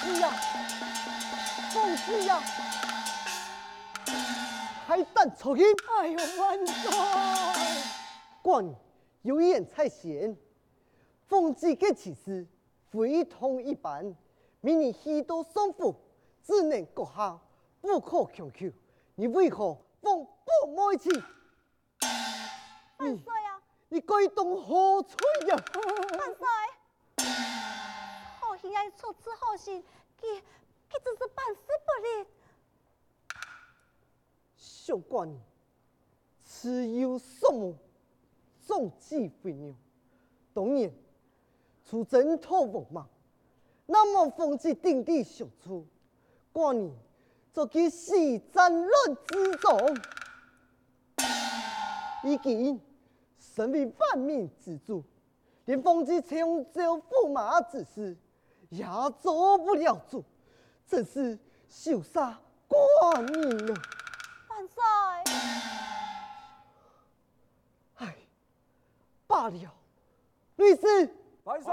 子呀，凤子呀，还等抽筋！哎呦，万岁！官有言在先，凤子嘅其事非同一般，明日许多丧父，只能阁下不可强求。你为何奉不爱情？万岁啊！你该动何罪呀？万岁！好心爱出此好心，佢真是办事不力。相官，此有什么？众计飞鸟，当年出征讨王莽，那么奉旨定地相处，官你就给死战乱之中，已经身为万民之主，连奉旨抢救驸马之事也做不了主，真是羞杀官人了。万岁！唉，罢了，律师，万岁！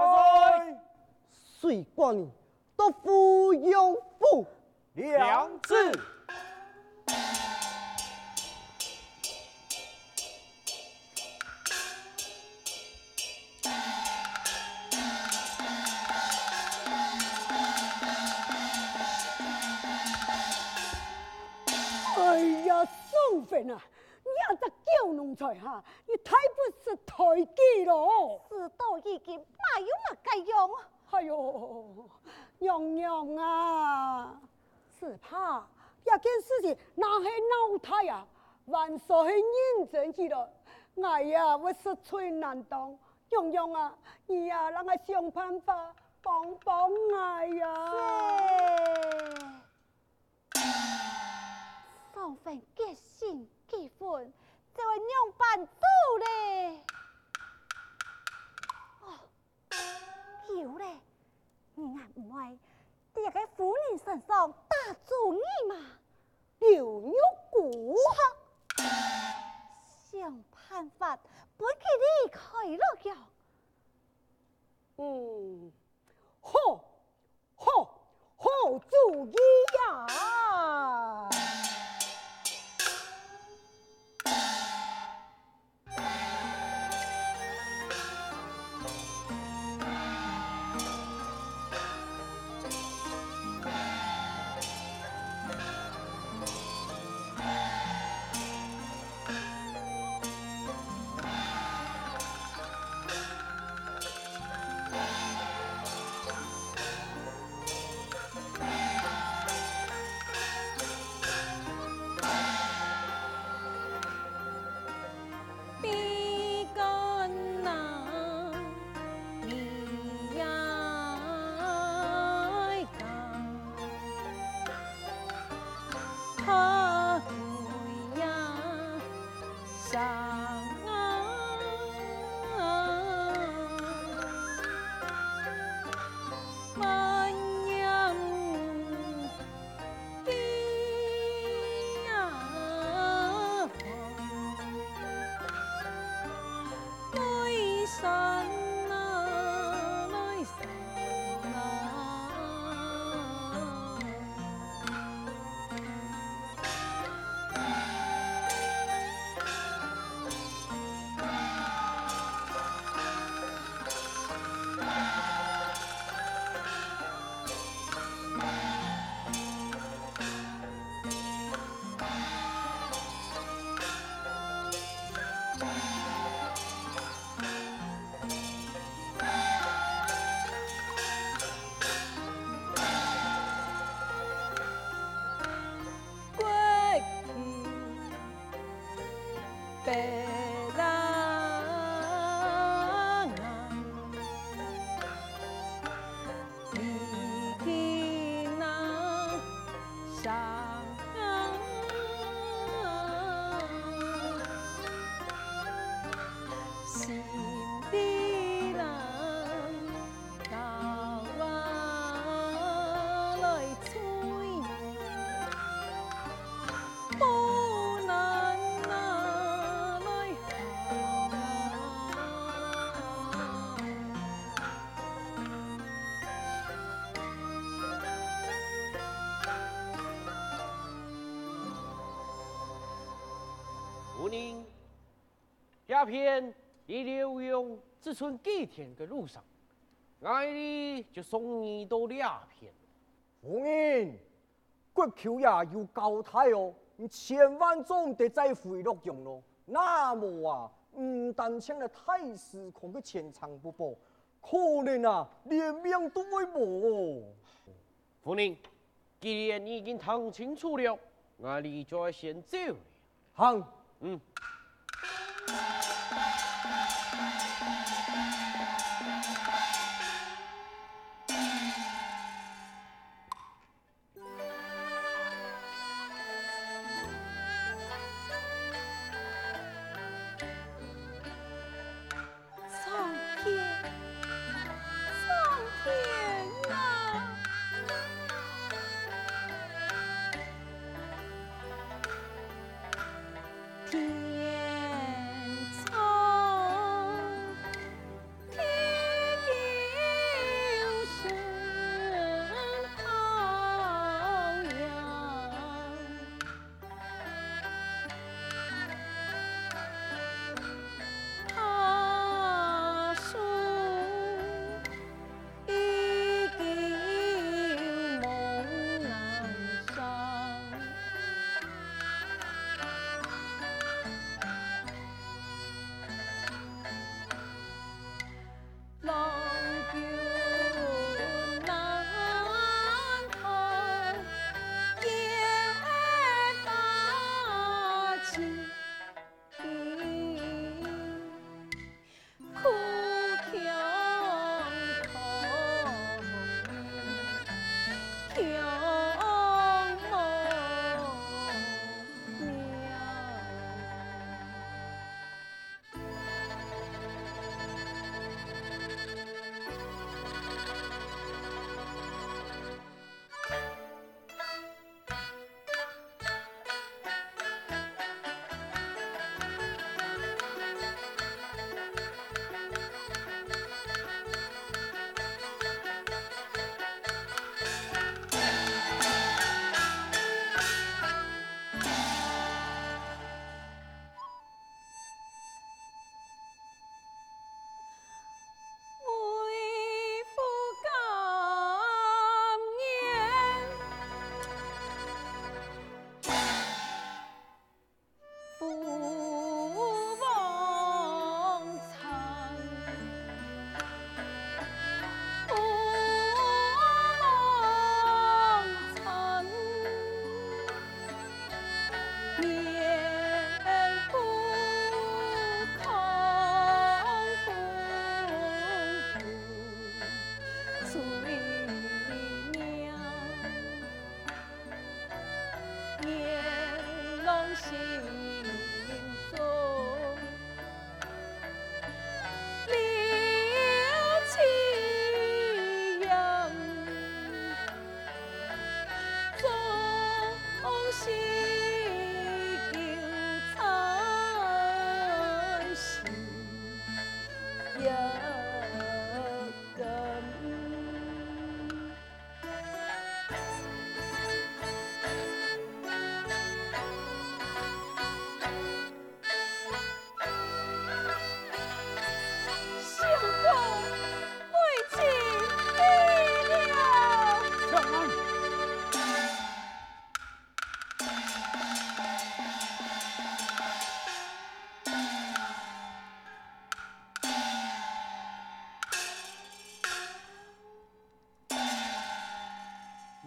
随官人都服用不良知。哎呀，宋芬啊，你也只叫奴才哈，你太不识抬举咯！事到已经，哪有乜该用？哎呦，娘娘啊，只怕一件事情那是闹太啊，万岁是认真起来，哎呀，我实在难当。娘娘啊，你呀、让我想办法帮帮我呀！双份结心结婚，这位娘办到嘞。哦，有嘞，你俺唔爱在一个妇人身上打主意嘛？刘玉姑，想办法把佢离开了呀。好，好主意呀！鸦片已流用只存几天的路上，爱你就送你到鸦片。夫人，国舅爷有交代哦，你千万总得再回洛阳咯。那么啊，唔但请了太师空去前场不保，可能啊连命都会无。夫人，既然你已经谈清楚了，我你就要先走了。行，嗯。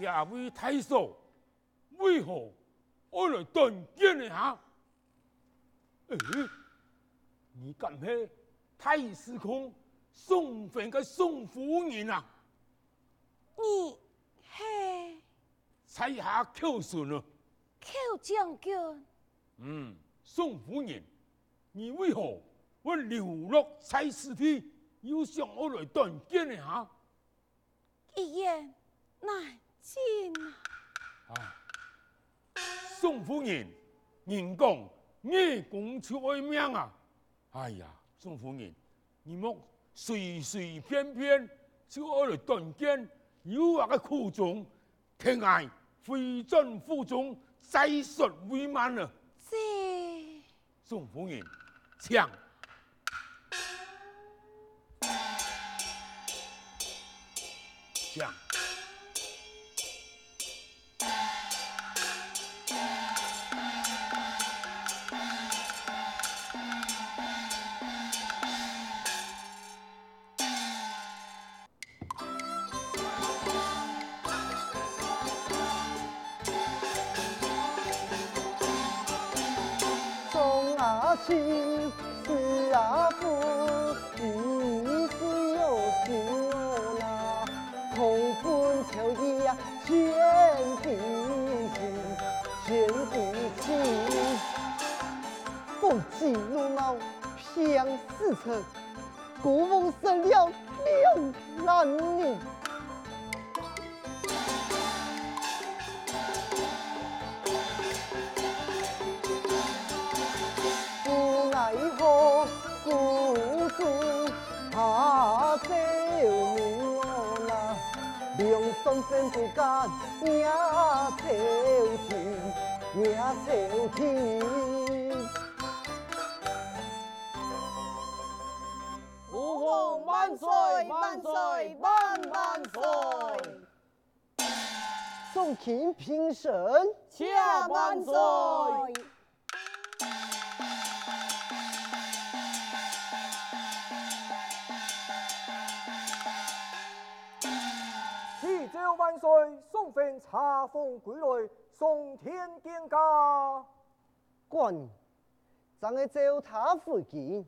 亚位太守，为何我来断剑一下？你敢是太师公宋妃嘅宋夫人啊？你嘿，猜下口顺啊？寇将军，宋夫人，你为何我流落菜市地，又想我来断剑一下？一言难尽啊！宋夫人，人讲叶公出爱命啊！哎呀，宋夫人，你莫随随便便就爱来断剑，诱惑个苦衷，天涯非战负重，再述为慢啊！这宋夫人，请将。送啊亲，死啊父，一世有心哦那，同分秋意呀，全地心，全地情。凤起如毛，偏似尘，孤翁生了两男女。奈何孤主怕救命哦那，两双分不干命朝天，命朝天。吾皇万岁万岁万万岁！众卿平身，下万岁！启奏万岁，宋妃查封归来，送天见驾。官，咱个招他回京，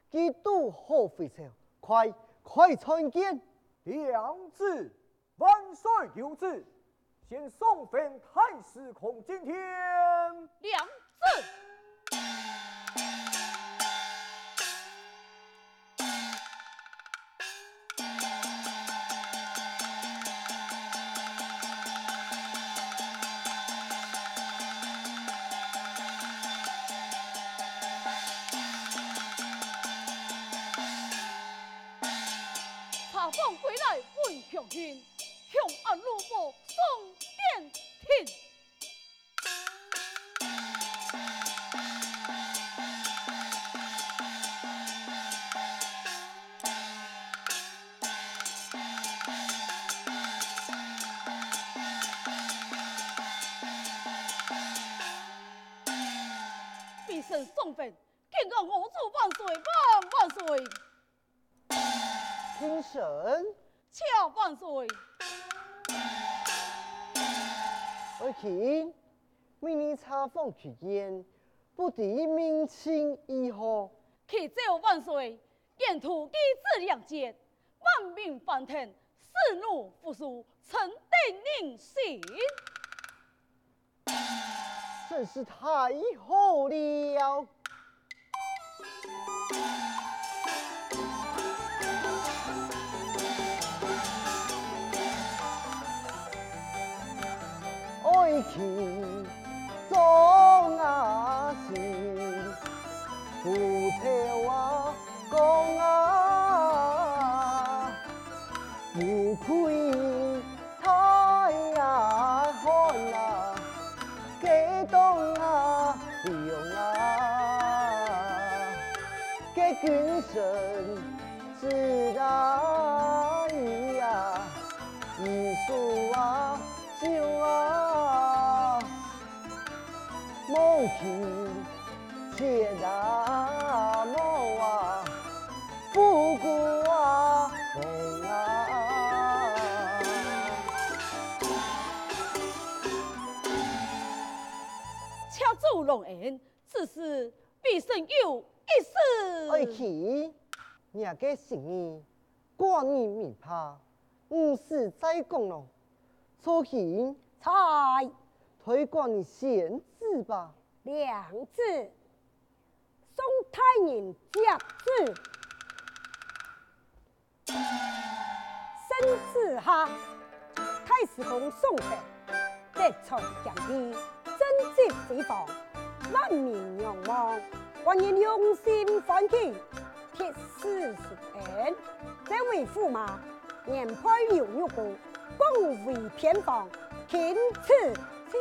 几度好回朝，快参见。良子，万岁有旨，先送返太师孔敬天。良子。查封归来问向天，向安鲁伯送殿庭。必胜送返，敬我皇祖万岁万岁！平身，恰万岁！而卿，命你查封取言，不敌民情如何？启奏万岁，沿途机智良捷，万民欢腾，士怒服输，臣定宁心。真是太好了！爱卿忠啊心，不求啊公啊，不愧太呀看啊，激动啊用啊，给君神自然呀，艺术啊。酒啊，梦听且大梦啊，不顾啊梦啊。恰主龙恩，此事必胜有一事。爱卿，你个心意，寡人明白，唔是再讲咯。楚卿，才推广你贤旨吧。良子，宋太人接旨，圣旨下，太师公宋北，德才兼备，政绩西方，万民仰望，万人用心欢喜，铁丝属恩，这位驸马，年派刘玉公。恭维偏方，钦此下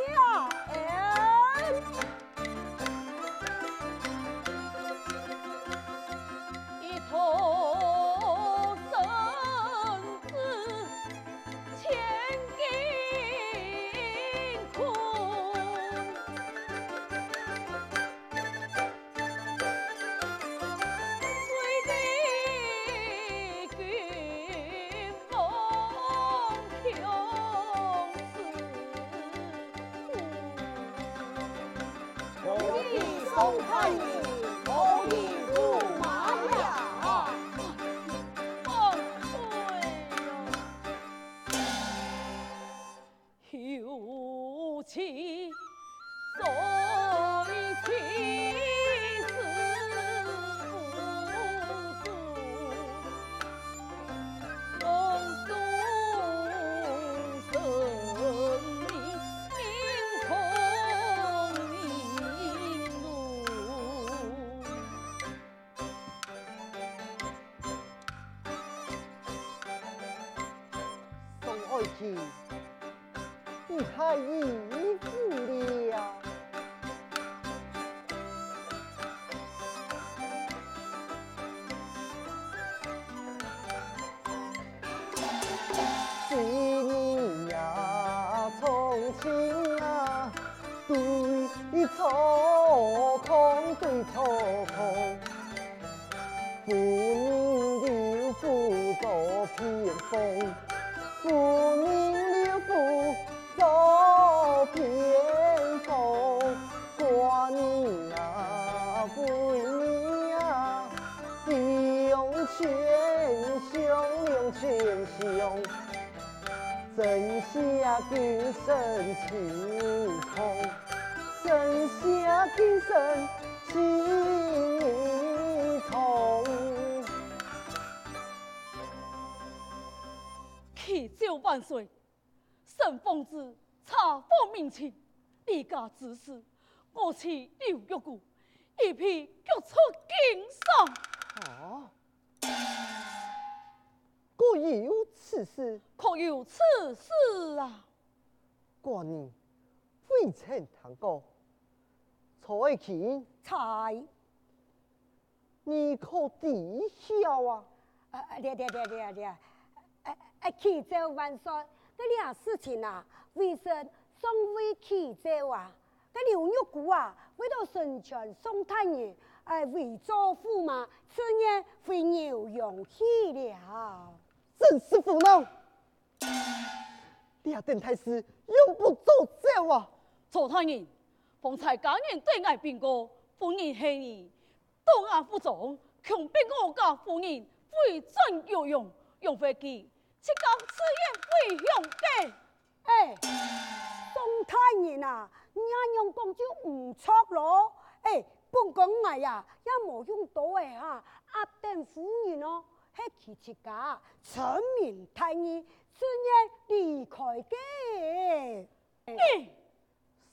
恩。一头圣旨，宋太爷可以入马呀！万岁了，有情在情。爱卿，你太义父了。是你呀，从前啊，对错空对错空，妇人留妇做偏锋。妇人留妇做偏锋，寡人啊，为你啊，用全胸，用全胸，真下今生情痛，真下今生情痛。祈求万岁，圣奉旨查封民情，立家之事，我妻刘玉姑一批脚出京上。啊！果有此事，可有此事啊？寡人未曾谈过。曹爱卿，才你可知晓啊？启奏万岁，这俩事情啊，为神尚未启奏啊。这刘玉姑啊，为了成全宋太爷，为做驸马，此年会牛羊去了。真是胡闹！俩邓太师永不走走啊！曹太爷，方才家人对外禀告，夫人黑你，东岸不中，强逼我家夫人非准有用，用飞机。这个此言为向嘅，宋太爷呐，人样讲就唔错咯。本讲我呀，也冇用到哈，阿等夫人哦，系其家全面太爷，此年离开嘅。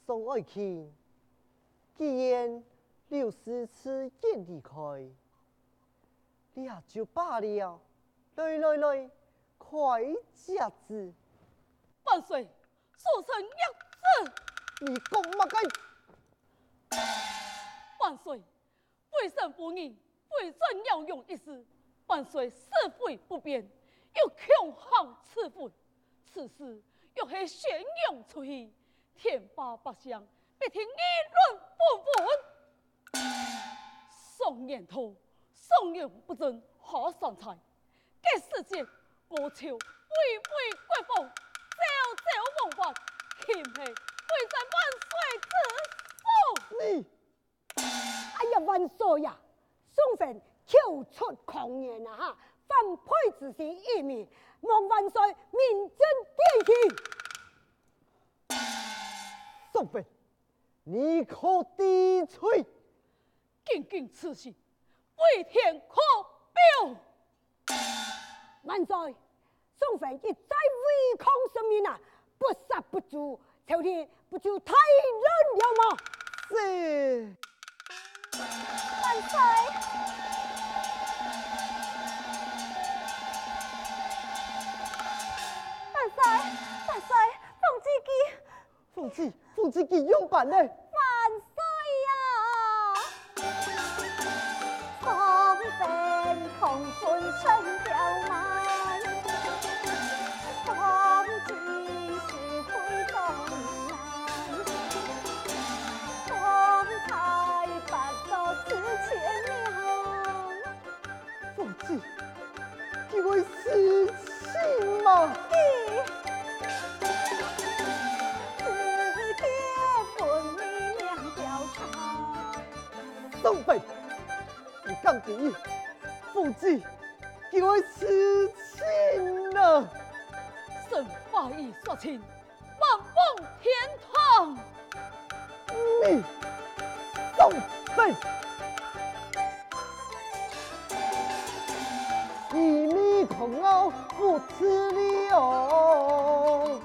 宋爱卿，既然刘师此言离开，你也就罢了。来。快驾子！万岁，速成一子。你讲乜嘅？万岁，为神夫人为朕要用一事，万岁是非不变，又强行赐婚，此事又系宣扬出去，天下百姓必听议论纷纷。宋言头，宋言不正下三才，这世界。我朝巍巍国风，朝梦幻，岂系为在万岁之你，哎呀，万岁呀！宋粉跳出狂言啊！哈，反派之心一面，望万岁明正点起。宋粉，你可低吹？敬此事，为天可表。万岁，宋粉一再违抗神明啊，不杀不诛，朝廷不就太忍了吗？是。万岁！万岁！凤之基用办呢？万岁呀！宋粉同婚成了满，宋基是会中难，方才办到4000两。凤之，这位事情嘛？宋飞，你敢不义，凤姐叫我痴情啊！神法已说清，万望天堂。你宋飞，一米同奥不吃力哦。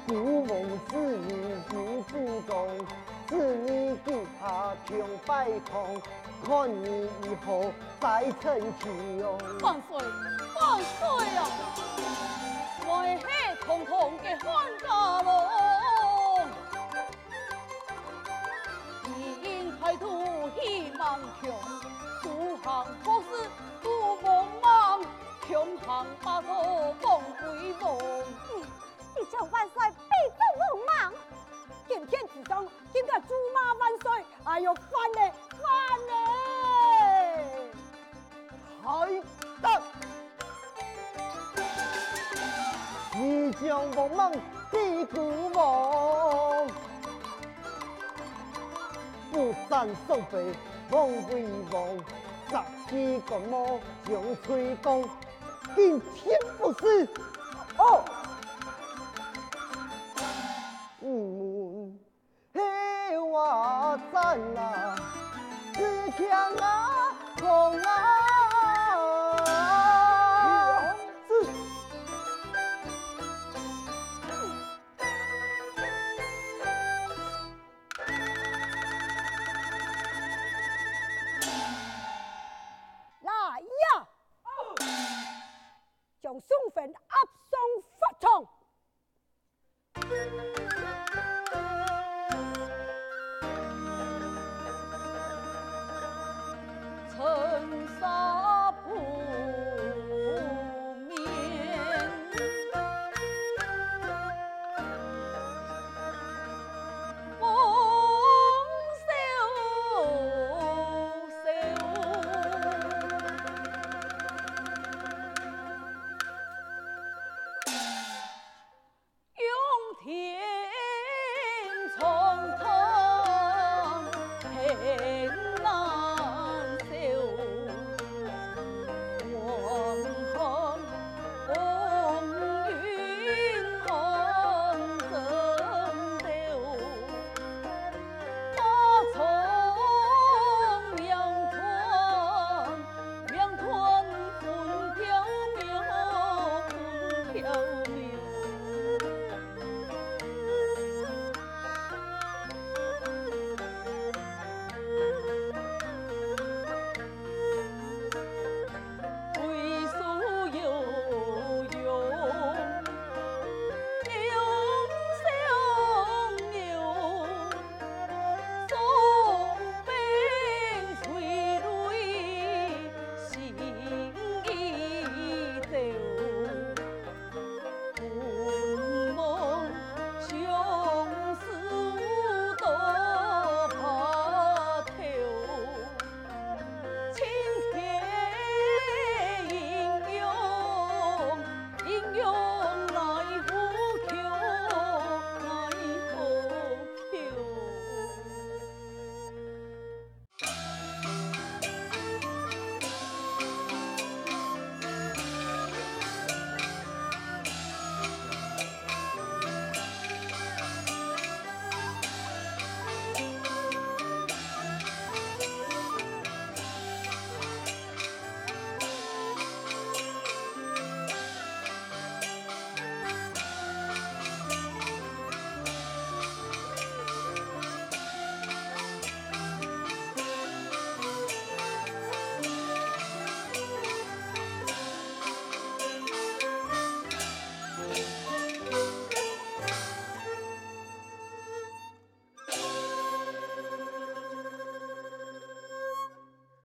古梦子女不注重，子女给他穷拜空，看你以后再成气哟。万岁，万岁啊！我是统统的汉家龙，因态度希望强，独行好事不茫茫，强行把头放归梦。你叫万岁必中无忙。今天之中，今个猪妈万岁！哎呦，翻嘞，翻嘞！太大！你将王莽逼古王，不战宋飞王为王，十几个魔将吹功，今天不是哦。门黑瓦赞啊，自强啊，痛啊！是。来呀！将宋坟押上法场。